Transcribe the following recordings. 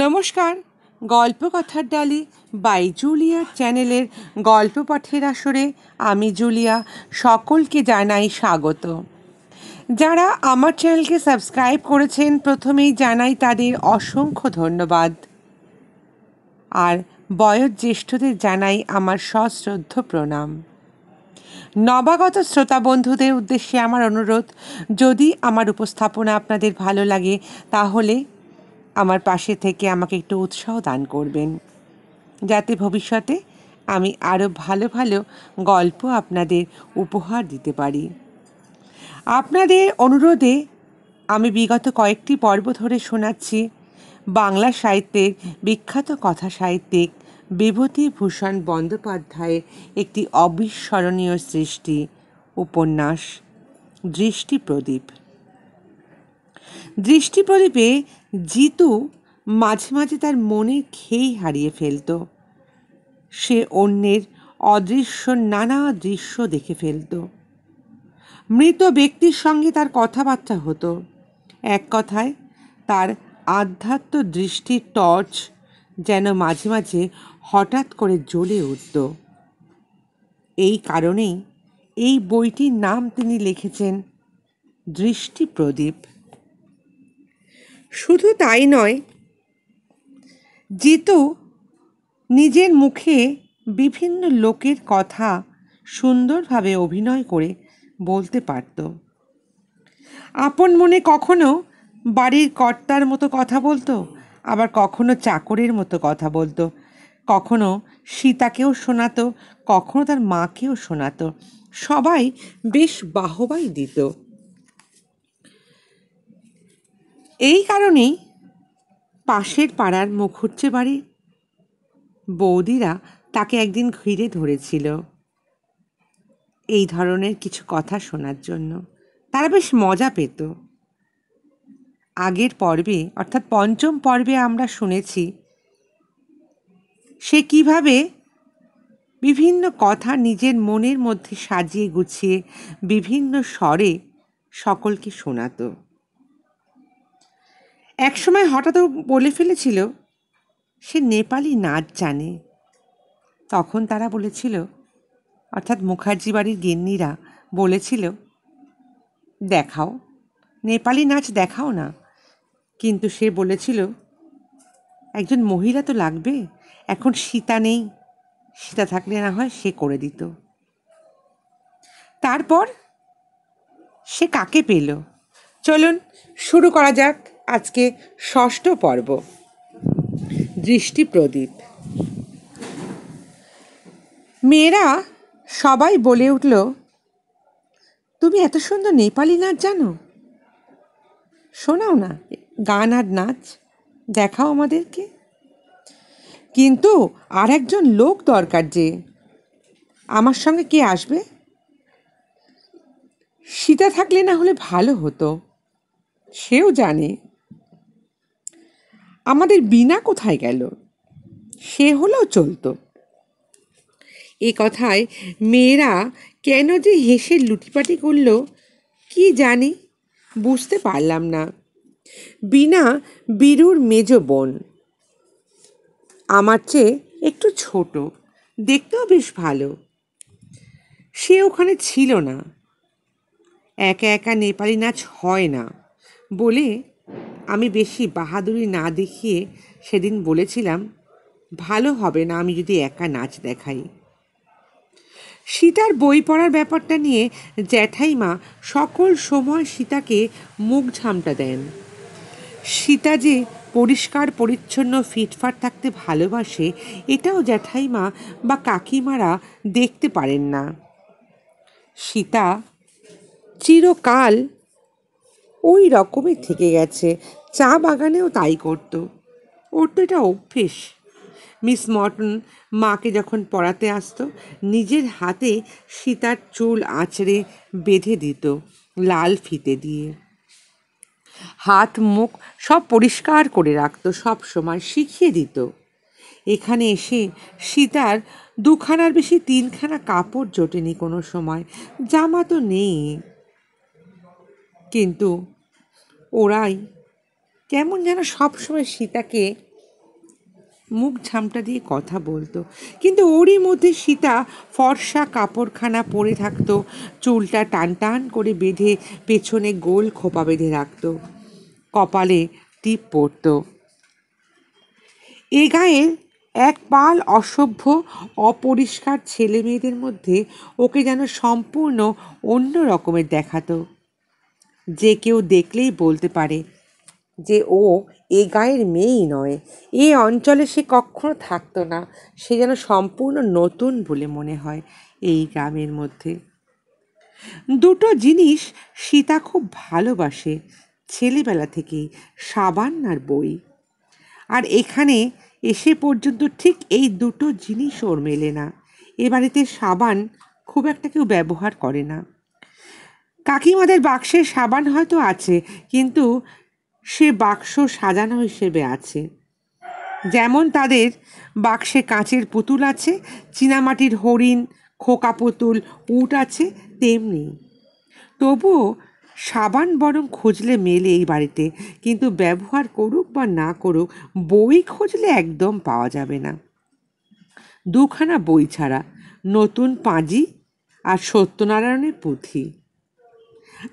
নমস্কার, গল্প কথার ডালি বাই জুলিয়ার চ্যানেলের গল্প পাঠের আসরে আমি জুলিয়া সকলকে জানাই স্বাগত। যারা আমার চ্যানেলকে সাবস্ক্রাইব করেছেন প্রথমেই জানাই তাদের অসংখ্য ধন্যবাদ, আর বয়োজ্যেষ্ঠদের জানাই আমার সশ্রদ্ধ প্রণাম। নবাগত শ্রোতা বন্ধুদের উদ্দেশ্যে আমার অনুরোধ, যদি আমার উপস্থাপনা আপনাদের ভালো লাগে তাহলে আমার পাশে থেকে আমাকে একটু উৎসাহ দান করবেন, যাতে ভবিষ্যতে আমি আরও ভালো ভালো গল্প আপনাদের উপহার দিতে পারি। আপনাদের অনুরোধে আমি বিগত কয়েকটি পর্ব ধরে শোনাচ্ছি বাংলা সাহিত্যের বিখ্যাত কথা সাহিত্যিক বিভূতিভূষণ বন্দ্যোপাধ্যায়ের একটি অবিস্মরণীয় সৃষ্টি উপন্যাস দৃষ্টিপ্রদীপ। দৃষ্টিপ্রদীপে জিতু মাঝে মাঝে তার মনের খেই হারিয়ে ফেলত। সে অন্যের অদৃশ্য নানা দৃশ্য দেখে ফেলত। মৃত ব্যক্তির সঙ্গে তার কথাবার্তা হতো। এক কথায় তার আধ্যাত্ম দৃষ্টির টর্চ যেন মাঝে মাঝে হঠাৎ করে জ্বলে উঠত। এই কারণেই এই বইটির নাম তিনি লিখেছেন দৃষ্টিপ্রদীপ। শুধু তাই নয়, জিতু নিজের মুখে বিভিন্ন লোকের কথা সুন্দরভাবে অভিনয় করে বলতে পারত। আপন মনে কখনো বাড়ির কর্তার মতো কথা বলতো, আবার কখনো চাকরের মতো কথা বলতো, কখনো সীতাকেও শোনাতো, কখনো তার মাকেও শোনাতো। সবাই বেশ বাহবাই দিত। এই কারণেই পাশের পাড়ার মুখুজ্জে বাড়ির বৌদিরা তাকে একদিন ঘিরে ধরেছিল এই ধরনের কিছু কথা শোনার জন্য। তারা বেশ মজা পেত। আগের পর্বে অর্থাৎ পঞ্চম পর্বে আমরা শুনেছি সে কিভাবে বিভিন্ন কথা নিজের মনের মধ্যে সাজিয়ে গুছিয়ে বিভিন্ন স্বরে সকলকে শোনাতো। একসময় হঠাৎ বলে ফেলেছিল সে নেপালি নাচ জানে। তখন তারা বলেছিল, অর্থাৎ মুখার্জি বাড়ির গিন্নিরা বলেছিল, দেখাও, নেপালি নাচ দেখাও না। কিন্তু সে বলেছিল, একজন মহিলা তো লাগবে, এখন সীতা নেই, সীতা থাকলে না হয় সে করে দিত। তারপর সে কাকে পেল? চলুন শুরু করা যাক আজকে ষষ্ঠ পর্ব দৃষ্টিপ্রদীপ। মেয়েরা সবাই বলে উঠল, তুমি এত সুন্দর নেপালি নাচ জানো, শোনাও না গান আর নাচ, দেখাও আমাদেরকে। কিন্তু আর একজন লোক দরকার, যে আমার সঙ্গে কে আসবে? সীতা থাকলে না হলে ভালো হতো, সেও জানে। আমাদের বিনা কোথায় গেল? সে হলেও চলতো। এ কথায় মেয়েরা কেন যে হেসে লুটিপাটি করল কি জানি, বুঝতে পারলাম না। বিনা বীরুর মেজ বোন, আমার চেয়ে একটু ছোট, দেখতেও বেশ ভালো। সে ওখানে ছিল না। একা একা নেপালি নাচ হয় না বলে আমি বেশি বাহাদুরি না দেখিয়ে সেদিন বলেছিলাম, ভালো হবে না আমি যদি একা নাচ দেখাই। সীতার বই পড়ার ব্যাপারটা নিয়ে জ্যাঠাইমা সকল সময় সীতাকে মুখ ঝামটা দেন। সীতা যে পরিষ্কার পরিচ্ছন্ন ফিটফাট থাকতে ভালোবাসে, এটাও জ্যাঠাইমা বা কাকিমারা দেখতে পারেন না। সীতা চিরকাল ওই রকমই থেকে গেছে। চা বাগানেও তাই করতো। ওর তো এটা অভ্যেস। মিস মর্টন মাকে যখন পড়াতে আসতো, নিজের হাতে সীতার চুল আঁচড়ে বেঁধে দিত লাল ফিতে দিয়ে। হাত মুখ সব পরিষ্কার করে রাখতো, সব সময় শিখিয়ে দিত। এখানে এসে সীতার দুখানার বেশি তিনখানা কাপড় জোটেনি কোনো সময়, জামা তো নেই। কিন্তু ওরাই কেমন যেন সবসময় সীতাকে মুখ ঝামটা দিয়ে কথা বলতো, কিন্তু ওরই মধ্যে সীতা ফর্সা কাপড়খানা পরে থাকতো, চুলটা টান টান করে বেঁধে পেছনে গোল খোপা বেঁধে রাখতো, কপালে টিপ পরতো। এ গায়ের এক পাল অসভ্য অপরিষ্কার ছেলে মেয়েদের মধ্যে ওকে যেন সম্পূর্ণ অন্য রকমের দেখাতো। যে কেউ দেখলেই বলতে পারে যে ও এ গায়ের মেয়েই নয়, এ অঞ্চলে সে কখনো থাকতো না, সে যেন সম্পূর্ণ নতুন বলে মনে হয় এই গ্রামের মধ্যে। দুটো জিনিস সীতা খুব ভালোবাসে ছেলেবেলা থেকেই, সাবান আর বই। আর এখানে এসে পর্যন্ত ঠিক এই দুটো জিনিস ওর মেলে না। এ বাড়িতে সাবান খুব একটা কেউ ব্যবহার করে না। কাকিমাদের বাক্সে সাবান হয়তো আছে, কিন্তু সে বাক্স সাজানো হিসেবে আছে। যেমন তাদের বাক্সে কাঁচের পুতুল আছে, চীনামাটির হরিণ, খোকা পুতুল, উট আছে, তেমনি। তবুও সাবান বরং খুঁজলে মেলে এই বাড়িতে, কিন্তু ব্যবহার করুক বা না করুক, বই খুঁজলে একদম পাওয়া যাবে না। দুখানা বই ছাড়া, নতুন পাঁজি আর সত্যনারায়ণের পুঁথি।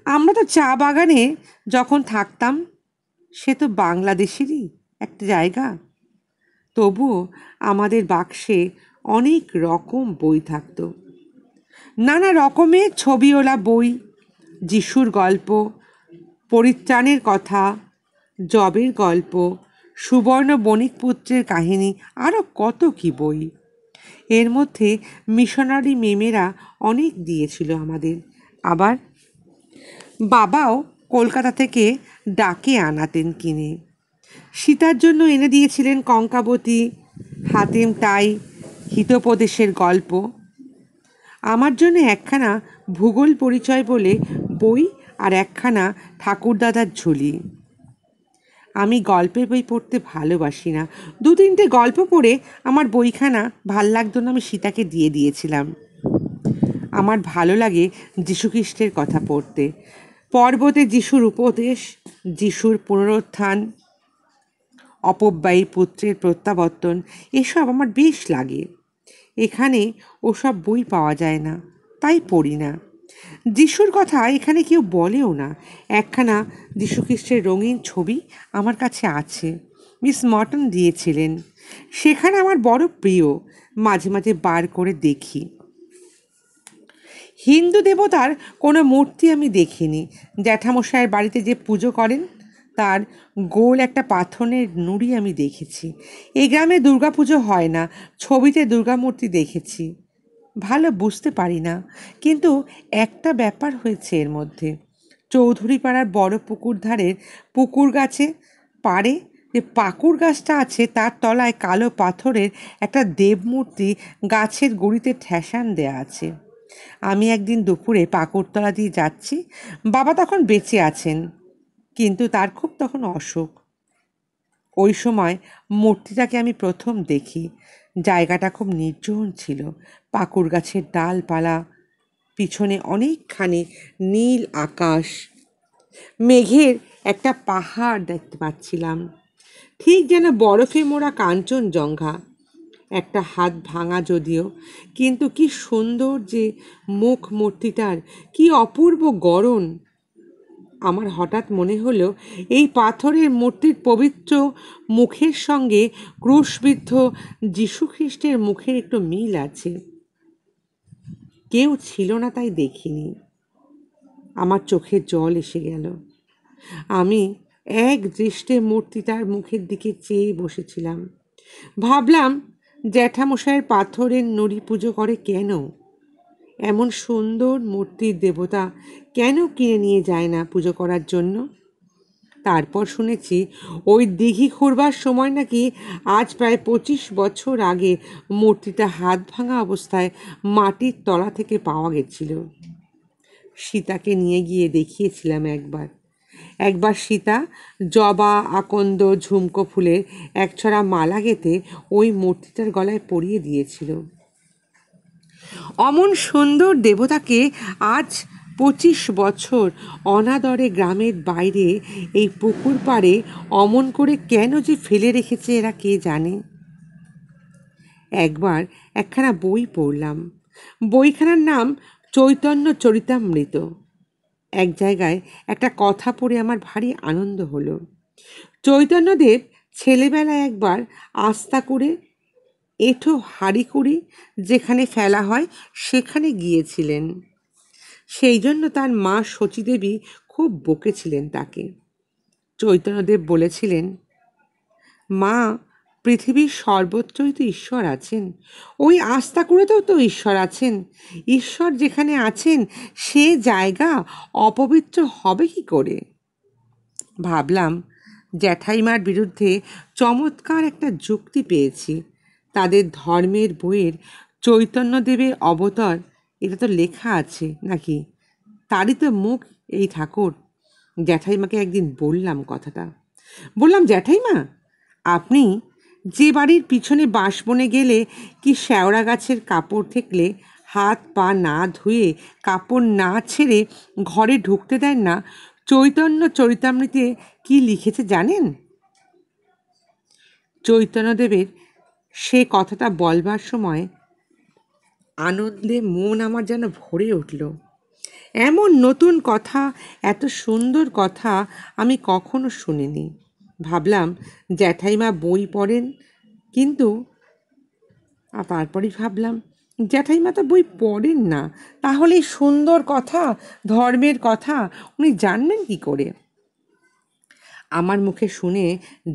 আমরা তো চা বাগানে যখন থাকতাম, সে তো বাংলাদেশেরই একটা জায়গা, তবুও আমাদের বাক্সে অনেক রকম বই থাকতো। নানা রকমের ছবিওয়ালা বই, যিশুর গল্প, পরিত্রাণের কথা, জবের গল্প, সুবর্ণ বণিক পুত্রের কাহিনী, আরও কত কি বই। এর মধ্যে মিশনারি মেমেরা অনেক দিয়েছিল আমাদের। আবার বাবাও কলকাতা থেকে ডাকে আনাতেন কিনে। সীতার জন্য এনে দিয়েছিলেন কঙ্কাবতী, হাতেম তাই, হিতোপদেশের গল্প। আমার জন্য একখানা ভূগোল পরিচয় বলে বই আর একখানা ঠাকুরদাদার ঝুলি। আমি গল্পের বই পড়তে ভালোবাসি না। দু তিনটে গল্প পড়ে আমার বইখানা ভাল লাগতো না, আমি সীতাকে দিয়ে দিয়েছিলাম। আমার ভালো লাগে যীশুখ্রিস্টের কথা পড়তে, পর্বতে যিশুর উপদেশ, যিশুর পুনরুত্থান, অপব্যয়ী পুত্রের প্রত্যাবর্তন, এসব আমার বেশ লাগে। এখানে ওসব বই পাওয়া যায় না, তাই পড়ি না। যিশুর কথা এখানে কেউ বলেও না। একখানা যীশুখ্রিস্টের রঙিন ছবি আমার কাছে আছে, মিস মর্টন দিয়েছিলেন। সেখানে আমার বড় প্রিয়, মাঝে মাঝে বার করে দেখি। হিন্দু দেবতার কোনো মূর্তি আমি দেখিনি। জ্যাঠামশাইয়ের বাড়িতে যে পুজো করেন তার গোল একটা পাথরের নুড়ি আমি দেখেছি। এই গ্রামে দুর্গাপুজো হয় না, ছবিতে দুর্গা মূর্তি দেখেছি। ভালো বুঝতে পারি না, কিন্তু একটা ব্যাপার হয়েছে এর মধ্যে। চৌধুরী পাড়ার বড় পুকুর ধারের পুকুর গাছে পাড়ে যে পাকুর গাছটা আছে, তার তলায় কালো পাথরের একটা দেবমূর্তি গাছের গুঁড়িতে ঠেসান দেয়া আছে। আমি একদিন দুপুরে পাকুড়তলা দিয়ে যাচ্ছি, বাবা তখন বেঁচে আছেন, কিন্তু তার খুব তখন অসুখ। ওই সময় মূর্তিটাকে আমি প্রথম দেখি। জায়গাটা খুব নির্জন ছিল, পাকুড় গাছের ডালপালা, পিছনে অনেকখানি নীল আকাশ, মেঘের একটা পাহাড় দেখতে পাচ্ছিলাম, ঠিক যেন বরফে মোড়া কাঞ্চনজঙ্ঘা। একটা হাত ভাঙা যদিও, কিন্তু কি সুন্দর যে মুখ মূর্তিটার, কি অপূর্ব গড়ন। আমার হঠাৎ মনে হলো এই পাথরের মূর্তির পবিত্র মুখের সঙ্গে ক্রুশবিদ্ধ যীশুখ্রিস্টের মুখের একটু মিল আছে। কেউ ছিল না তাই দেখিনি। আমার চোখে জল এসে গেল। আমি এক দৃষ্টে মূর্তিটার মুখের দিকে চেয়ে বসেছিলাম। ভাবলাম, জ্যাঠামশাইয়ের পাথরের নুড়ি পুজো করে কেন? এমন সুন্দর মূর্তির দেবতা কেন কিনে নিয়ে যায় না পুজো করার জন্য? তারপর শুনেছি ওই দিঘি খুঁড়বার সময় নাকি আজ প্রায় 25 বছর আগে মূর্তিটা হাত ভাঙা অবস্থায় মাটির তলা থেকে পাওয়া গেছিল। সীতাকে নিয়ে গিয়ে দেখিয়েছিলাম একবার। একবার সীতা জবা, আকন্দ, ঝুমকো ফুলের একছড়া মালা গেঁথে ওই মূর্তিটার গলায় পরিয়ে দিয়েছিল। অমন সুন্দর দেবতাকে আজ 25 বছর অনাদরে গ্রামের বাইরে এই পুকুর পাড়ে অমন করে কেন যে ফেলে রেখেছে এরা কে জানে। একবার একখানা বই পড়লাম। বইখানার নাম চৈতন্য চরিতামৃত। এক জায়গায় একটা কথা পড়ে আমার ভারী আনন্দ হলো। চৈতন্যদেব ছেলেবেলায় একবার আস্তা করে এঁঠো হাঁড়ি কুড়ি যেখানে ফেলা হয় সেখানে গিয়েছিলেন। সেই জন্য তার মা শচীদেবী খুব বকেছিলেন তাকে। চৈতন্যদেব বলেছিলেন, মা, পৃথিবীর সর্বত্রই তো ঈশ্বর আছেন, ওই আস্থা করেতেও তো ঈশ্বর আছেন। ঈশ্বর যেখানে আছেন সে জায়গা অপবিত্র হবে কি করে? ভাবলাম জ্যাঠাইমার বিরুদ্ধে চমৎকার একটা যুক্তি পেয়েছি। তাদের ধর্মের বইয়ের চৈতন্যদেবের অবতার এটা তো লেখা আছে নাকি, তারই তো মুখ এই ঠাকুর। জ্যাঠাইমাকে একদিন বললাম কথাটা। বললাম, জ্যাঠাইমা, আপনি যে বাড়ির পিছনে বাঁশবনে গেলে কি শেওড়া গাছের কাপড় থেকলে হাত পা না ধুয়ে কাপড় না ছেড়ে ঘরে ঢুকতে দেন না, চৈতন্য চরিতামৃতে কি লিখেছে জানেন? চৈতন্যদেবের সে কথাটা বলবার সময় আনন্দে মন আমার যেন ভরে উঠল। এমন নতুন কথা, এত সুন্দর কথা আমি কখনো শুনিনি। ভাবলাম জ্যাঠাইমা বই পড়েন, কিন্তু তারপরেই ভাবলাম জ্যাঠাইমা তো বই পড়েন না, তাহলে এই সুন্দর কথা, ধর্মের কথা উনি জানবেন কি করে? আমার মুখে শুনে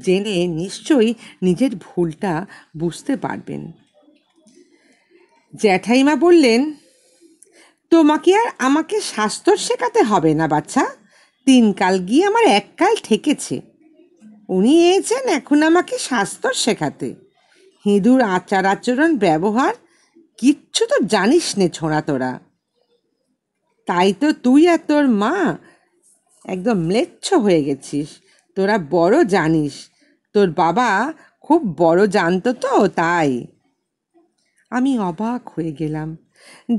জেনে নিশ্চয়ই নিজের ভুলটা বুঝতে পারবেন। জ্যাঠাইমা বললেন, তোমাকে আর আমাকে শাস্ত্র শেখাতে হবে না বাচ্চা, 3 কাল গিয়ে আমার 1 কাল ঠেকেছে। উনি এসেছেন এখন আমাকে শাস্ত্র শেখাতে। হিঁদুর আচার আচরণ ব্যবহার কিচ্ছু তো জানিস নে ছোঁড়া তোরা। তাই তো তুই আর তোর মা একদম ম্লেচ্ছ হয়ে গেছিস। তোরা বড় জানিস, তোর বাবা খুব বড় জানতো তো তাই। আমি অবাক হয়ে গেলাম,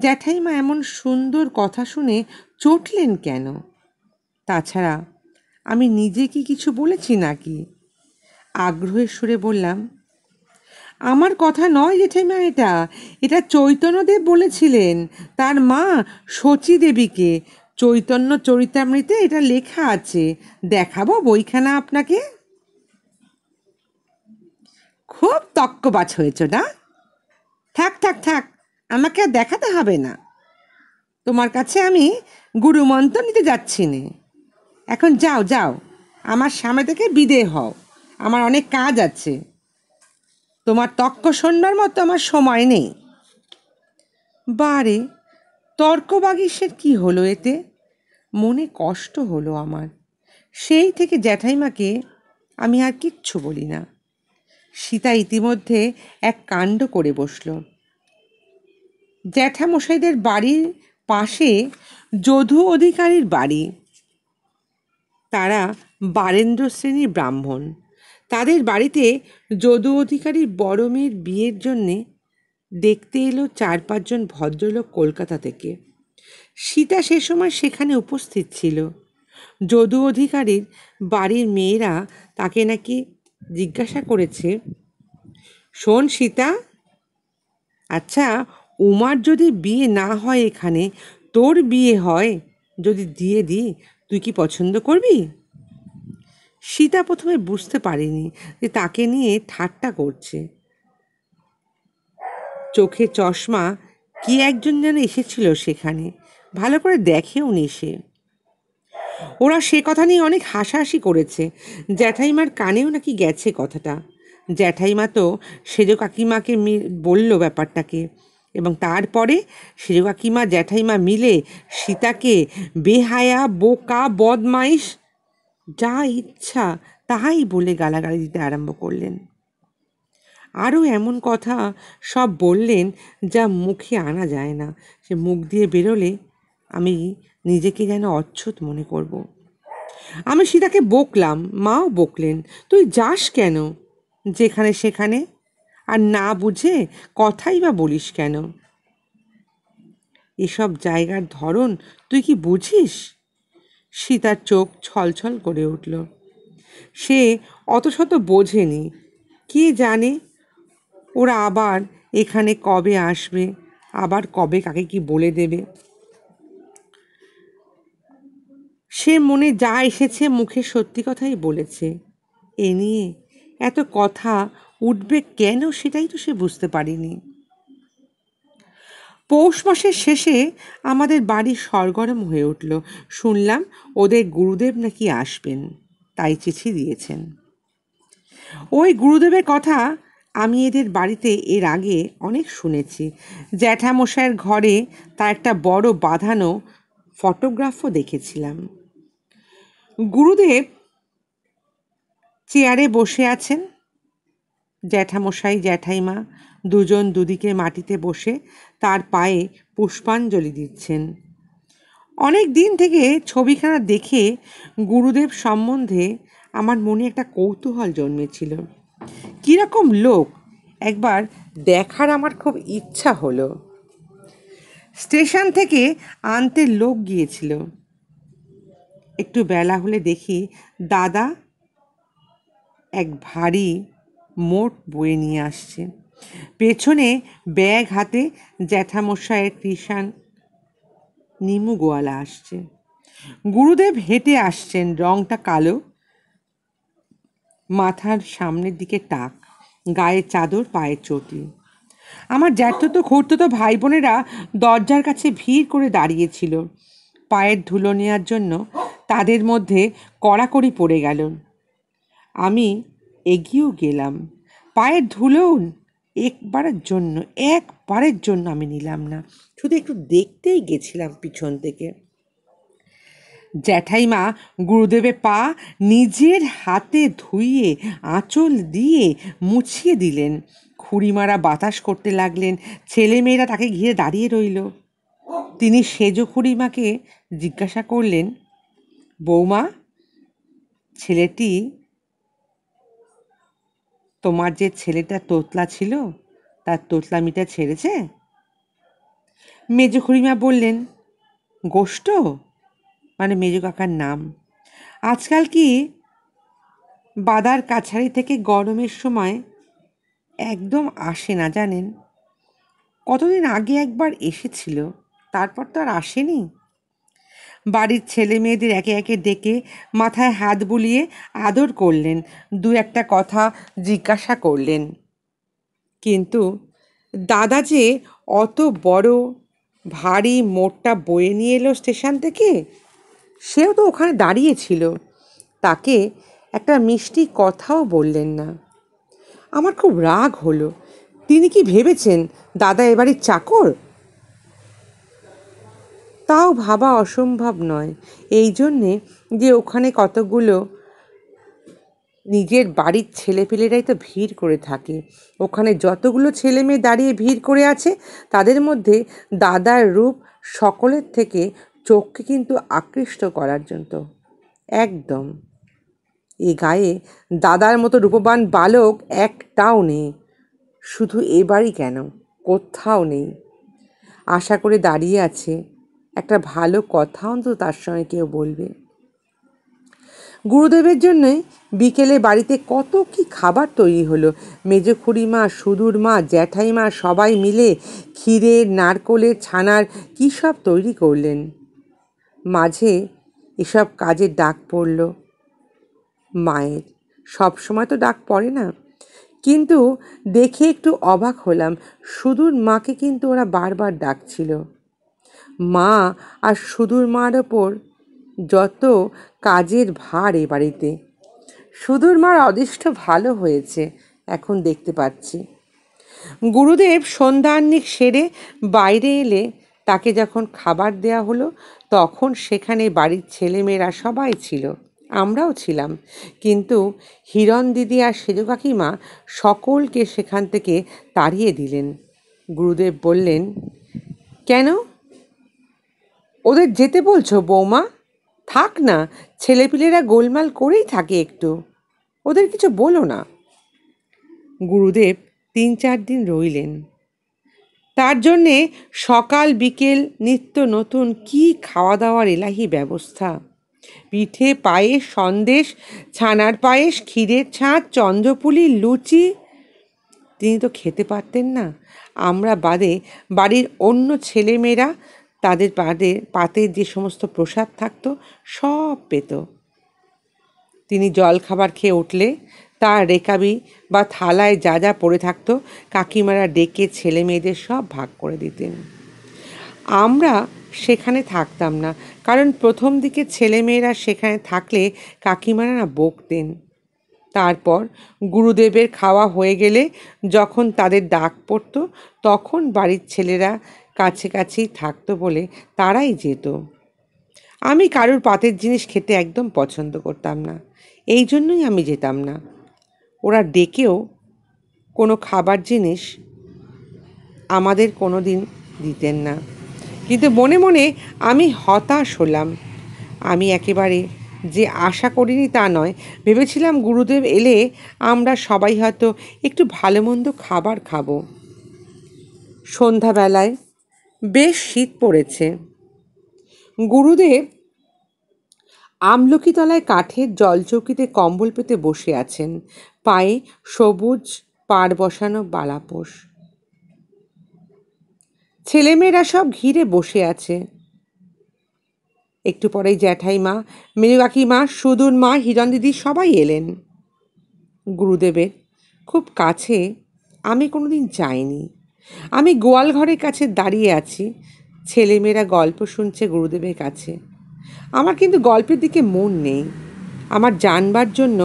জ্যাঠাইমা এমন সুন্দর কথা শুনে চটলেন কেন? তাছাড়া আমি নিজে কি কিছু বলেছি নাকি? আগ্রহের সুরে বললাম, আমার কথা নয় জেঠিমা, এটা এটা চৈতন্যদেব বলেছিলেন তার মা শচী দেবীকে। চৈতন্য চরিতামৃতে এটা লেখা আছে, দেখাবো বইখানা আপনাকে। খুব তক্কবাজ হয়েছ না? থাক থাক থাক, আমাকে আর দেখাতে হবে না। তোমার কাছে আমি গুরুমন্ত্র নিতে যাচ্ছি নে। এখন যাও যাও, আমার সামনে থেকে বিদেয় হও, আমার অনেক কাজ আছে। তোমার তক্ক শোনবার মতো আমার সময় নেই। বারে, তর্ক বাগিসের কি হলো এতে? মনে কষ্ট হলো আমার। সেই থেকে জ্যাঠাইমাকে আমি আর কিচ্ছু বলি না। সীতা ইতিমধ্যে এক কাণ্ড করে বসল। জ্যাঠামশাইদের বাড়ির পাশে যদু অধিকারীর বাড়ি। তারা বারেন্দ্র শ্রেণীর ব্রাহ্মণ। তাদের বাড়িতে যদু অধিকারীর বড় মেয়ের বিয়ের জন্যে দেখতে এলো 4-5 জন ভদ্রলোক কলকাতা থেকে। সীতা সে সময় সেখানে উপস্থিত ছিল। যদু অধিকারীর বাড়ির মেয়েরা তাকে নাকি জিজ্ঞাসা করেছে, শোন সীতা, আচ্ছা উমার যদি বিয়ে না হয় এখানে, তোর বিয়ে হয় যদি দিয়ে দিই, তুই কি পছন্দ করবি? সীতা প্রথমে বুঝতে পারেনি যে তাকে নিয়ে ঠাট্টা করছে। চোখে চশমা কি একজন যেন এসেছিল সেখানে, ভালো করে দেখেও নি সে। ওরা সে কথা নিয়ে অনেক হাসাহাসি করেছে। জ্যাঠাইমার কানেও নাকি গেছে কথাটা। জ্যাঠাইমা তো সেজ কাকিমাকে বলল ব্যাপারটাকে, এবং তারপরে সেজ কাকিমা জ্যাঠাইমা মিলে সীতাকে বেহায়া, বোকা, বদমাইশ যা ইচ্ছা তাহাই বলে গালাগালি দিতে আরম্ভ করলেন। আরও এমন কথা সব বললেন যা মুখে আনা যায় না। সে মুখ দিয়ে বেরোলে আমি নিজেকে যেন অচ্ছুত মনে করব। আমি সীতাকে বকলাম, মাও বকলেন, তুই যাস কেন যেখানে সেখানে, আর না বুঝে কথাই বা বলিস কেন? এসব জায়গার ধরন তুই কি বুঝিস? সীতার চোখ ছলছল করে উঠল। সে অত শত বোঝেনি। কে জানে ওরা আবার এখানে কবে আসবে, আবার কবে কাকে কি বলে দেবে। সে মনে যা এসেছে মুখে সত্যি কথাই বলেছে। এ নিয়ে এত কথা উঠবে কেন সেটাই তো সে বুঝতে পারেনি। পৌষ মাসের শেষে আমাদের বাড়ি সরগরম হয়ে উঠল। শুনলাম ওদের গুরুদেব নাকি আসবেন, তাই চিঠি দিয়েছেন। ওই গুরুদেবের কথা আমি এদের বাড়িতে এর আগে অনেক শুনেছি। জ্যাঠামশাইয়ের ঘরে তার একটা বড় বাঁধানো ফটোগ্রাফও দেখেছিলাম। গুরুদেব চেয়ারে বসে আছেন, জ্যাঠামশাই জ্যাঠাইমা দুজন দুদিকে মাটিতে বসে তার পায়ে পুষ্পাঞ্জলি দিচ্ছেন। অনেক দিন থেকে ছবিখানা দেখে গুরুদেব সম্বন্ধে আমার মনে একটা কৌতূহল জন্মেছিল। কীরকম লোক একবার দেখার আমার খুব ইচ্ছা হলো। স্টেশন থেকে আনতে লোক গিয়েছিল। একটু বেলা হলে দেখি দাদা এক ভারী মোট বয়ে নিয়ে আসছে। পেছনে ব্যাগ হাতে জ্যাঠামশায়ের কৃষাণ নিমু গোয়ালা আসছে। গুরুদেব হেঁটে আসছেন, রংটা কালো, মাথার সামনের দিকে টাক, গায়ে চাদর, পায়ে চটি। আমার জ্যাঠতো খুড়তো ভাই বোনেরা দরজার কাছে ভিড় করে দাঁড়িয়েছিল। পায়ের ধুলো নেওয়ার জন্য তাদের মধ্যে কড়াকড়ি পড়ে গেল। আমি এগিয়েও গেলাম। পায়ের ধুলো একবারের জন্য আমি নিলাম না, শুধু একটু দেখতেই গেছিলাম পিছন থেকে। জ্যাঠাইমা গুরুদেবের পা নিজের হাতে ধুইয়ে আঁচল দিয়ে মুছিয়ে দিলেন। খুঁড়িমারা বাতাস করতে লাগলেন। ছেলেমেয়েরা তাকে ঘিরে দাঁড়িয়ে রইল। তিনি সেজ খুঁড়িমাকে জিজ্ঞাসা করলেন, বৌমা, ছেলেটি, তোমার যে ছেলেটা তোতলা ছিল তার তোতলামিটা ছেড়েছে? মেজ খুঁড়িমা বললেন, গোষ্ঠ মানে মেজ কাকার নাম, আজকাল কি বাদার কাছারি থেকে গরমের সময় একদম আসে না জানেন। কতদিন আগে একবার এসেছিল, তারপর তো আর আসেনি। বাড়ির ছেলে মেয়েদের একে একে ডেকে মাথায় হাত বুলিয়ে আদর করলেন, দু একটা কথা জিজ্ঞাসা করলেন। কিন্তু দাদা যে অত বড় ভারী মোটটা বয়ে নিয়ে এলো স্টেশন থেকে, সেও তো ওখানে দাঁড়িয়েছিল, তাকে একটা মিষ্টি কথাও বললেন না। আমার খুব রাগ হলো। তিনি কি ভেবেছেন দাদা এবাড়ির চাকর? তাও ভাবা অসম্ভব নয়, এই জন্যে যে ওখানে কতগুলো নিজের বাড়ির ছেলেপিলেরাই তো ভিড় করে থাকে। ওখানে যতগুলো ছেলে মেয়ে দাঁড়িয়ে ভিড় করে আছে তাদের মধ্যে দাদার রূপ সকলের থেকে চোখকে কিন্তু আকৃষ্ট করার জন্য। একদম এ গায়ে দাদার মতো রূপবান বালক একটাও নেই। শুধু এবারই কেন, কোথাও নেই। আশা করে দাঁড়িয়ে আছে একটা ভালো কথা অন্তত তার সঙ্গে কেউ বলবে। গুরুদেবের জন্যই বিকেলে বাড়িতে কত কি খাবার তৈরি হলো। মেজ খুড়িমা, সুদূর মা, জ্যাঠাইমা সবাই মিলে ক্ষীরের, নারকোলের, ছানার কী সব তৈরি করলেন। মাঝে এসব কাজের ডাক পড়ল মায়ের। সব সময় তো ডাক পড়ে না, কিন্তু দেখে একটু অবাক হলাম। সুদূর মাকে কিন্তু ওরা বারবার ডাকছিল। মা আর সুদূর মার ওপর যত কাজের ভার এ বাড়িতে। সুদূর মার অদৃষ্ট ভালো হয়েছে এখন দেখতে পাচ্ছি। গুরুদেব সন্ধ্যাহ্নিক সেরে বাইরে এলে তাকে যখন খাবার দেয়া হলো তখন সেখানে বাড়ির ছেলেমেয়েরা সবাই ছিল, আমরাও ছিলাম, কিন্তু হিরণ দিদি আর সেজু কাকিমা সকলকে সেখান থেকে তাড়িয়ে দিলেন। গুরুদেব বললেন, কেন ওদের যেতে বলছো বৌমা? থাক না, ছেলেপিলেরা গোলমাল করেই থাকে, একটু ওদের কিছু বলো না। গুরুদেব 3-4 দিন রইলেন। তার জন্যে সকাল বিকেল নিত্য নতুন কি খাওয়া দাওয়ার এলাহি ব্যবস্থা! পিঠে, পায়েস, সন্দেশ, ছানার পায়েস, ক্ষীরের ছাঁচ, চন্দ্রপুলি, লুচি। তিনি তো খেতে পারতেন না, আমরা বাদে বাড়ির অন্য ছেলেমেয়েরা তাদের পাতে যে সমস্ত প্রসাদ থাকতো সব পেত। তিনি জল খাবার খেয়ে উঠলে তার রেকাবি বা থালায় যা যা পড়ে থাকতো কাকিমারা ডেকে ছেলে মেয়েদের সব ভাগ করে দিতেন। আমরা সেখানে থাকতাম না, কারণ প্রথম দিকে ছেলেমেয়েরা সেখানে থাকলে কাকিমারা না বকতেন। তারপর গুরুদেবের খাওয়া হয়ে গেলে যখন তাদের ডাক পড়তো তখন বাড়ির ছেলেরা কাছাকাছি থাকতো বলে তারাই যেত। আমি কারুর পাতের জিনিস খেতে একদম পছন্দ করতাম না, এই জন্যই আমি যেতাম না। ওরা ডেকেও কোনো খাবার জিনিস আমাদের কোনো দিন দিতেন না, কিন্তু মনে মনে আমি হতাশ হলাম। আমি একেবারে যে আশা করিনি তা নয়, ভেবেছিলাম গুরুদেব এলে আমরা সবাই হয়তো একটু ভালো মন্দ খাবার খাবো। সন্ধ্যাবেলায় বেশ শীত পড়েছে। গুরুদেব আমলকি তলায় কাঠের জলচৌকিতে কম্বল পেতে বসে আছেন, পায়ে সবুজ পাড় বসানো বালাপোষ। ছেলেমেয়েরা সব ঘিরে বসে আছে। একটু পরেই জ্যাঠাইমা, মেজো কাকিমা, সুদূর মা, হিরণ দিদি সবাই এলেন। গুরুদেবের খুব কাছে আমি কোনোদিন যাইনি। আমি গোয়াল ঘরের কাছে দাঁড়িয়ে আছি, ছেলেমেয়েরা গল্প শুনছে গুরুদেবের কাছে। আমার কিন্তু গল্পের দিকে মন নেই। আমার জানবার জন্য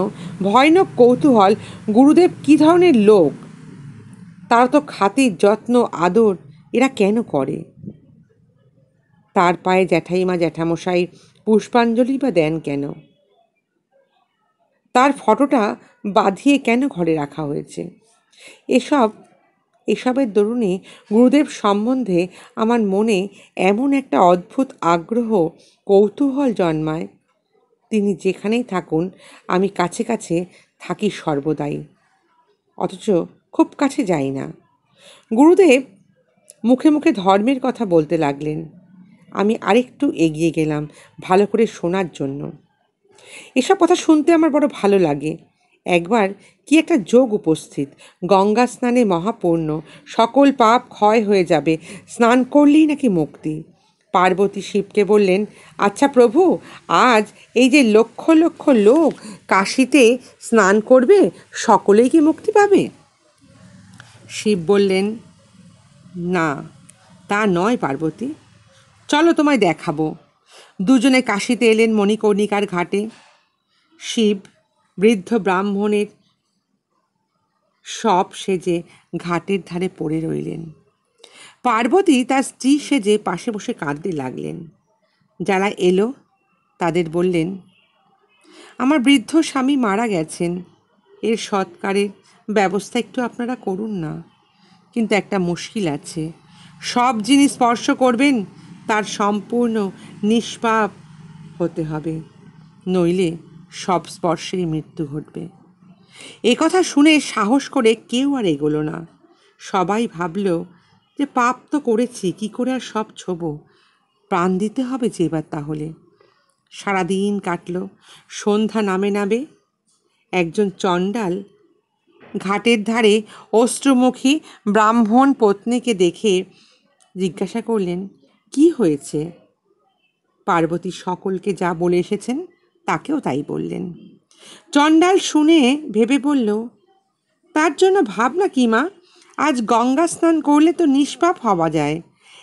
ভয়ানক কৌতূহল, গুরুদেব কী ধরনের লোক, তারা তো খাতির যত্ন আদর এরা কেন করে? তার পায়ে জ্যাঠাইমা জ্যাঠামশাই পুষ্পাঞ্জলি বা দেন কেন? তার ফটোটা বাঁধিয়ে কেন ঘরে রাখা হয়েছে? এসবের দরুনে গুরুদেব সম্বন্ধে আমার মনে এমন একটা অদ্ভুত আগ্রহ কৌতূহল জন্মায়। তিনি যেখানেই থাকুন আমি কাছে কাছে থাকি সর্বদাই, অথচ খুব কাছে যাই না। গুরুদেব মুখে মুখে ধর্মের কথা বলতে লাগলেন। আমি আরেকটু এগিয়ে গেলাম ভালো করে শোনার জন্য। এসব কথা শুনতে আমার বড় ভালো লাগে। একবার কি একটা যোগ উপস্থিত, গঙ্গা স্নানে মহাপূর্ণ, সকল পাপ ক্ষয় হয়ে যাবে, স্নান করলেই নাকি মুক্তি। পার্বতী শিবকে বললেন, আচ্ছা প্রভু, আজ এই যে লক্ষ লক্ষ লোক কাশীতে স্নান করবে, সকলেই কি মুক্তি পাবে? শিব বললেন, না, তা নয় পার্বতী, চলো তোমায় দেখাবো। দুজনে কাশীতে এলেন মণিকর্ণিকার ঘাটে। শিব বৃদ্ধ ব্রাহ্মণের সব সেজে ঘাটের ধারে পড়ে রইলেন। পার্বতী তার স্ত্রী সেজে পাশে বসে কাঁদতে লাগলেন। যারা এলো তাদের বললেন, আমার বৃদ্ধ স্বামী মারা গেছেন, এর সৎকারের ব্যবস্থা একটু আপনারা করুন না। কিন্তু একটা মুশকিল আছে, সব জিনিস স্পর্শ করবেন তার সম্পূর্ণ নিষ্পাপ হতে হবে, নইলে সব স্পর্শেই মৃত্যু ঘটবে। এ কথা শুনে সাহস করে কেউ আর এগোলো না। সবাই ভাবল যে পাপ তো করেছি, কি করে আর সব ছোবো, প্রাণ দিতে হবে যে এবার তাহলে। সারাদিন কাটল। সন্ধ্যা নামে নামে একজন চণ্ডাল ঘাটের ধারে অশ্রুমুখী ব্রাহ্মণ পত্নীকে দেখে জিজ্ঞাসা করলেন, কি হয়েছে? পার্বতী সকলকে যা বলে এসেছেন তাকেও তাই বললেন। চণ্ডাল শুনে ভেবে বলল, তার জন্য ভাবনা কি মা, আজ গঙ্গা স্নান করলে তো নিষ্পাপ হওয়া যায়।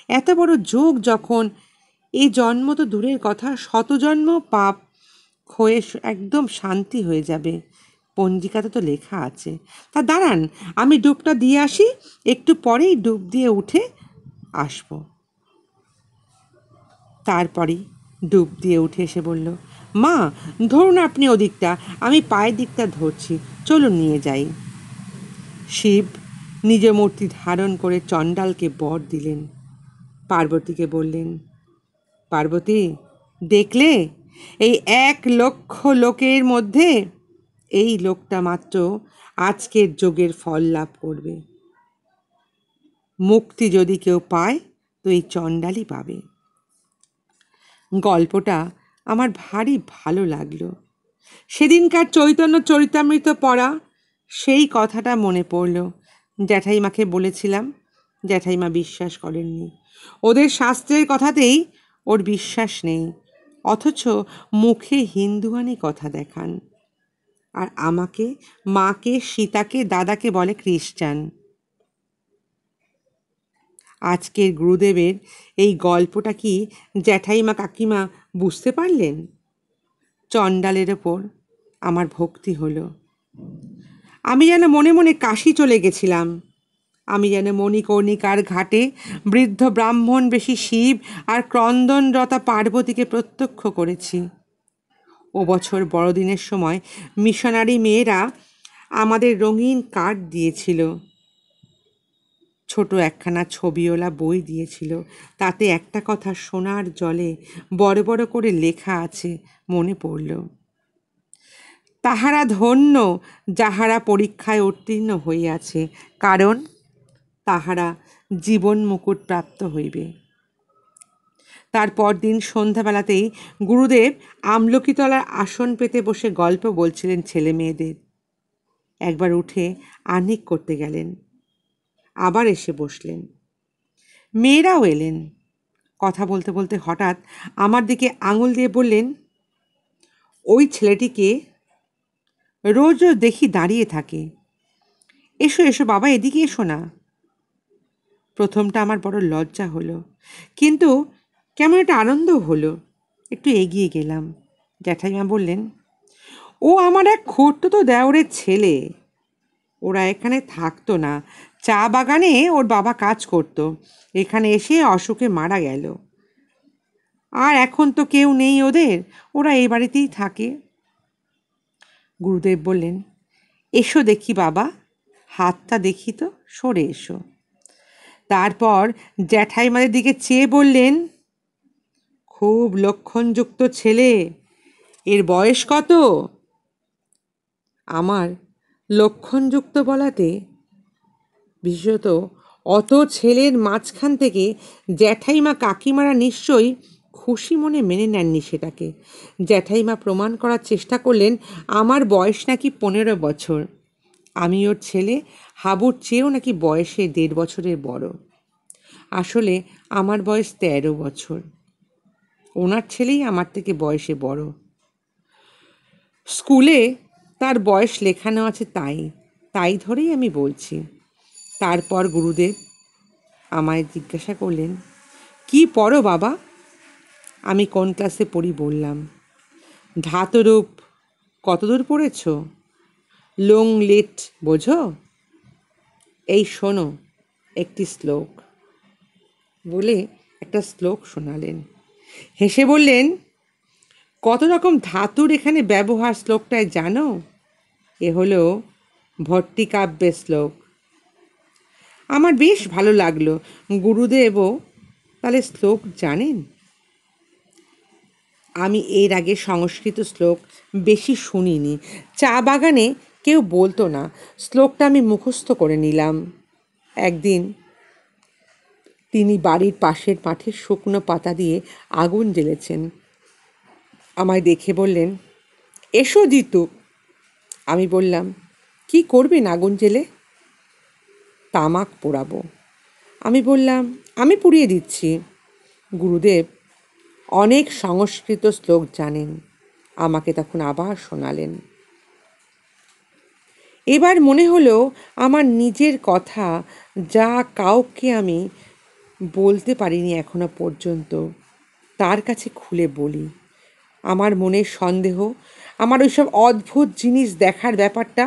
এত বড় যোগ যখন, এ জন্ম তো দূরের কথা, শত জন্ম পাপ ক্ষয়ে একদম শান্তি হয়ে যাবে, পঞ্জিকাতে তো লেখা আছে। তা দাঁড়ান, আমি ডুবটা দিয়ে আসি, একটু পরেই ডুব দিয়ে উঠে আসব। তারপরেই ডুব দিয়ে উঠে এসে বলল, মা ধরুন আপনি ওদিকটা, আমি পায়ের দিকটা ধরছি, চলুন নিয়ে যাই। শিব নিজ মূর্তি ধারণ করে চণ্ডালকে বর দিলেন। পার্বতীকে বললেন, পার্বতী দেখলে, এই 1,00,000 লোকের মধ্যে এই লোকটা মাত্র আজকের যোগের ফল লাভ করবে। মুক্তি যদি কেউ পায় তো এই চণ্ডালই পাবে। গল্পটা আমার ভারী ভালো লাগলো। সেদিনকার চৈতন্য চরিতামৃত পড়া সেই কথাটা মনে পড়ল। জ্যাঠাইমাকে বলেছিলাম, জ্যাঠাইমা বিশ্বাস করেননি। ওদের শাস্ত্রের কথাতেই ওর বিশ্বাস নেই, অথচ মুখে হিন্দুয়ানি কথা দেখান। আর আমাকে, মাকে, সীতাকে, দাদাকে বলে খ্রিস্টান। আজকের গুরুদেবের এই গল্পটা কি জ্যাঠাইমা কাকিমা বুঝতে পারলেন? চণ্ডালের ওপর আমার ভক্তি হলো। আমি যেন মনে মনে কাশী চলে গেছিলাম। আমি যেন মণিকর্ণিকার ঘাটে বৃদ্ধ ব্রাহ্মণ বেশি শিব আর ক্রন্দনরতা পার্বতীকে প্রত্যক্ষ করেছি। ও বছর বড়দিনের সময় মিশনারি মেয়েরা আমাদের রঙিন কার্ড দিয়েছিল, ছোট একখানা ছবিওয়ালা বই দিয়েছিল। তাতে একটা কথা সোনার জলে বড় বড় করে লেখা আছে, মনে পড়ল, তাহারা ধন্য যাহারা পরীক্ষায় উত্তীর্ণ হইয়াছে, কারণ তাহারা জীবন মুকুট প্রাপ্ত হইবে। তারপর দিন সন্ধ্যাবেলাতেই গুরুদেব আমলকিতলার আসন পেতে বসে গল্প বলছিলেন ছেলে মেয়েদের। একবার উঠে আহ্নিক করতে গেলেন, আবার এসে বসলেন। মেয়েরাও এলেন। কথা বলতে বলতে হঠাৎ আমার দিকে আঙুল দিয়ে বললেন, ওই ছেলেটিকে রোজ রোজ দেখি দাঁড়িয়ে থাকে, এসো এসো বাবা, এদিকে এসো না। প্রথমটা আমার বড় লজ্জা হলো, কিন্তু কেমন একটা আনন্দ হলো। একটু এগিয়ে গেলাম। জ্যাঠাইমা বললেন, ও আমার এক খুড়তুতো দেওরের ছেলে। ওরা এখানে থাকতো না, চা বাগানে ওর বাবা কাজ করত। এখানে এসে অসুখে মারা গেল। আর এখন তো কেউ নেই ওদের, ওরা এই বাড়িতেই থাকে। গুরুদেব বললেন, এসো দেখি বাবা, হাতটা দেখি তো, সরে এসো। তারপর জ্যাঠাইমাদের দিকে চেয়ে বললেন, খুব লক্ষণযুক্ত ছেলে, এর বয়স কত? আমার লক্ষণযুক্ত বলাতে, বিশেষত অত ছেলের মাঝখান থেকে জ্যাঠাইমা কাকিমারা নিশ্চয়ই খুশি মনে মেনে নেননি সেটাকে। জ্যাঠাইমা প্রমাণ করার চেষ্টা করলেন আমার বয়স নাকি 15 বছর। আমি ওর ছেলে, হাবুর চেয়েও নাকি বয়সে 1.5 বছরের বড়। আসলে আমার বয়স 13 বছর। ওনার ছেলেই আমার থেকে বয়সে বড়। স্কুলে তার বয়স লেখানো আছে, তাই ধরেই আমি বলছি। তারপর গুরুদেব আমায় জিজ্ঞাসা করলেন, কি পড়ো বাবা? আমি কোন ক্লাসে পড়ি বললাম। ধাতুরূপ কতদূর পড়েছ? লং লেট বোঝো? এই শোনো একটি শ্লোক, বলে একটা শ্লোক শোনালেন। হেসে বললেন, কত রকম ধাতুর এখানে ব্যবহার শ্লোকটায় জানো? এ হলো ভট্টিকাব্যের শ্লোক। আমার বেশ ভালো লাগলো। গুরুদেবও তাহলে শ্লোক জানেন? আমি এর আগে সংস্কৃত শ্লোক বেশি শুনিনি। চা বাগানে কেউ বলতো না, শ্লোকটা আমি মুখস্থ করে নিলাম। একদিন তিনি বাড়ির পাশের মাঠে শুকনো পাতা দিয়ে আগুন জ্বেলেছেন। আমায় দেখে বললেন, এসো জিতু। আমি বললাম, কি করবেন আগুন জ্বেলে? তামাক পোড়াবো। আমি বললাম, আমি পুড়িয়ে দিচ্ছি। গুরুদেব অনেক সংস্কৃত শ্লোক জানেন, আমাকে তখন আবার শোনালেন। এবার মনে হলো আমার নিজের কথা, যা কাউকে আমি বলতে পারিনি এখনো পর্যন্ত, তার কাছে খুলে বলি। আমার মনের সন্দেহ, আমার ওইসব অদ্ভুত জিনিস দেখার ব্যাপারটা,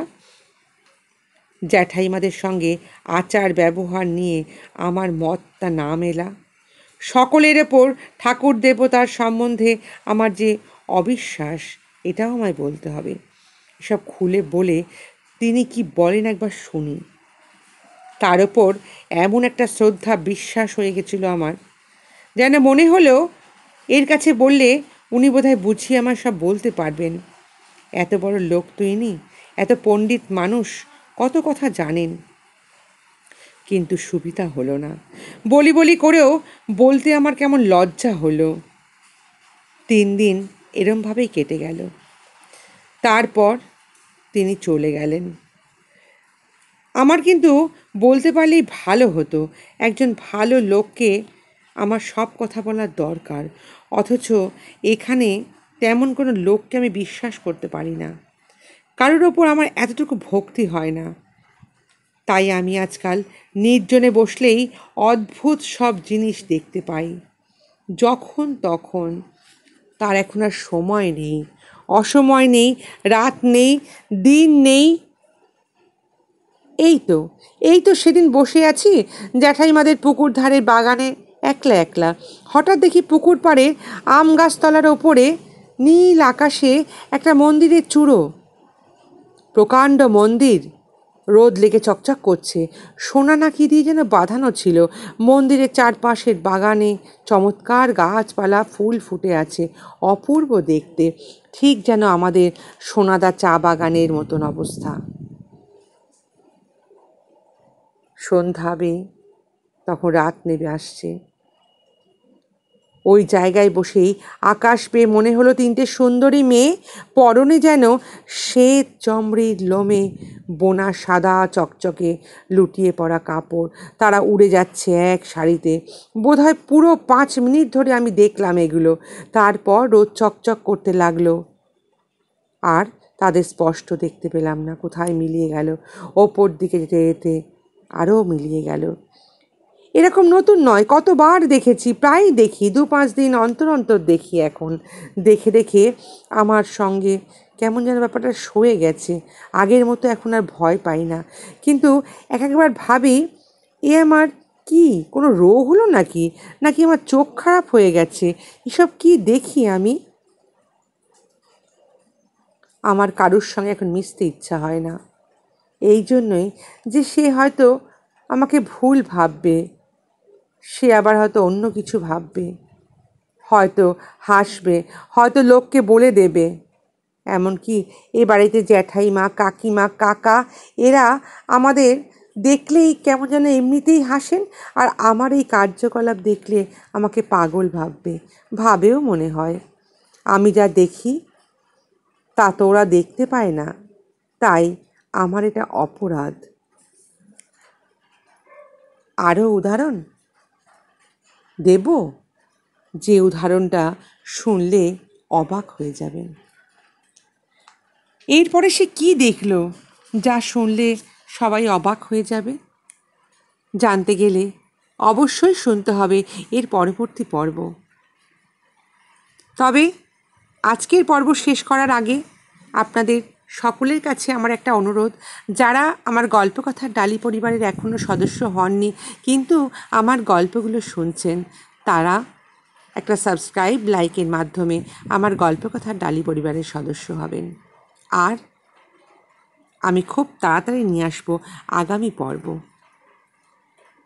জ্যাঠাইমাদের সঙ্গে আচার ব্যবহার নিয়ে আমার মতটা না মেলা, সকলের ওপর ঠাকুর দেবতার সম্বন্ধে আমার যে অবিশ্বাস, এটাও আমায় বলতে হবে। এসব খুলে বলে তিনি কি বলেন একবার শুনি। তার ওপর এমন একটা শ্রদ্ধা বিশ্বাস হয়ে গেছিল আমার, যেন মনে হলো এর কাছে বললে উনি বোধহয় বুঝিয়ে আমার সব বলতে পারবেন। এত বড় লোক তো ইনি, এত পণ্ডিত মানুষ, কত কথা জানেন। কিন্তু সুবিধা হলো না। বলি বলি করেও বলতে আমার কেমন লজ্জা হলো। 3 দিন এরমভাবেই কেটে গেল। তারপর তিনি চলে গেলেন। আমার কিন্তু বলতে পারলেই ভালো হতো। একজন ভালো লোককে আমার সব কথা বলার দরকার, অথচ এখানে তেমন কোনো লোককে আমি বিশ্বাস করতে পারি না। কারোর ওপর আমার এতটুকু ভক্তি হয় না। তাই আমি আজকাল নির্জনে বসলেই অদ্ভুত সব জিনিস দেখতে পাই, যখন তখন। তার এখন আর সময় নেই, অসময় নেই, রাত নেই, দিন নেই। এই তো সেদিন বসে আছি জ্যাঠাইমাদের পুকুর ধারে বাগানে একলা একলা। হঠাৎ দেখি পুকুর পাড়ে আম গাছতলার ওপরে নীল আকাশে একটা মন্দিরের চূড়ো, প্রকাণ্ড মন্দির, রোদ লেগে চকচক করছে। সোনা না কি দিয়ে যেন বাঁধানো ছিল। মন্দিরের চারপাশের বাগানে চমৎকার গাছপালা, ফুল ফুটে আছে, অপূর্ব দেখতে, ঠিক যেন আমাদের সোনাদা চা বাগানের মতন অবস্থা। সন্ধ্যা হবে, তখন রাত নেমে আসছে। ওই জায়গায় বসেই আকাশ পেয়ে মনে হলো 3টে সুন্দরী মেয়ে, পরনে যেন শ্বেত চমড়ির লোমে বোনা সাদা চকচকে লুটিয়ে পড়া কাপড়, তারা উড়ে যাচ্ছে এক সারিতে। বোধহয় পুরো 5 মিনিট ধরে আমি দেখলাম এগুলো। তারপর রোদ চকচক করতে লাগলো, আর তাদের স্পষ্ট দেখতে পেলাম না, কোথায় মিলিয়ে গেল। ওপর দিকে যেতে যেতে আরও মিলিয়ে গেল। এরকম নতুন নয়, কতবার দেখেছি, প্রায়ই দেখি, 2-5 দিন অন্তর অন্তর দেখি। এখন দেখে দেখে আমার সঙ্গে কেমন যেন ব্যাপারটা সয়ে গেছে। আগের মতো এখন আর ভয় পাই না। কিন্তু একবার ভাবি, এ আমার কি কোনো রোগ হলো নাকি, নাকি আমার চোখ খারাপ হয়ে গেছে? এসব কি দেখি আমি? আমার কারুর সঙ্গে এখন মিশতে ইচ্ছা হয় না। এই জন্যই যে সে হয়তো আমাকে ভুল ভাববে, সে আবার হয়তো অন্য কিছু ভাববে, হয়তো হাসবে, হয়তো লোককে বলে দেবে। এমনকি এ বাড়িতে জ্যাঠাইমা, কাকিমা, কাকা, এরা আমাদের দেখলেই কেমন যেন এমনিতেই হাসেন, আর আমার এই কার্যকলাপ দেখলে আমাকে পাগল ভাববে, ভাবেও মনে হয়। আমি যা দেখি তা তো ওরা দেখতে পায় না, তাই আমার এটা অপরাধ। আরও উদাহরণ দেব, যে উদাহরণটা শুনলে অবাক হয়ে যাবেন। এরপরে সে কি দেখলো যা শুনলে সবাই অবাক হয়ে যাবে? জানতে গেলে অবশ্যই শুনতে হবে এর পরবর্তী পর্ব। তবে আজকের পর্ব শেষ করার আগে আপনাদের সকলের কাছে আমার একটা অনুরোধ, যারা আমার গল্পকথার ডালি পরিবারের এখনও সদস্য হননি কিন্তু আমার গল্পগুলো শুনছেন, তারা একটা সাবস্ক্রাইব, লাইকের মাধ্যমে আমার গল্পকথার ডালি পরিবারের সদস্য হবেন। আর আমি খুব তাড়াতাড়ি নিয়ে আসবো আগামী পর্ব।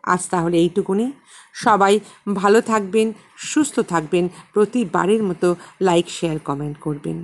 আজ তাহলে এইটুকুনি। সবাই ভালো থাকবেন, সুস্থ থাকবেন, প্রতিবারের মতো লাইক, শেয়ার, কমেন্ট করবেন।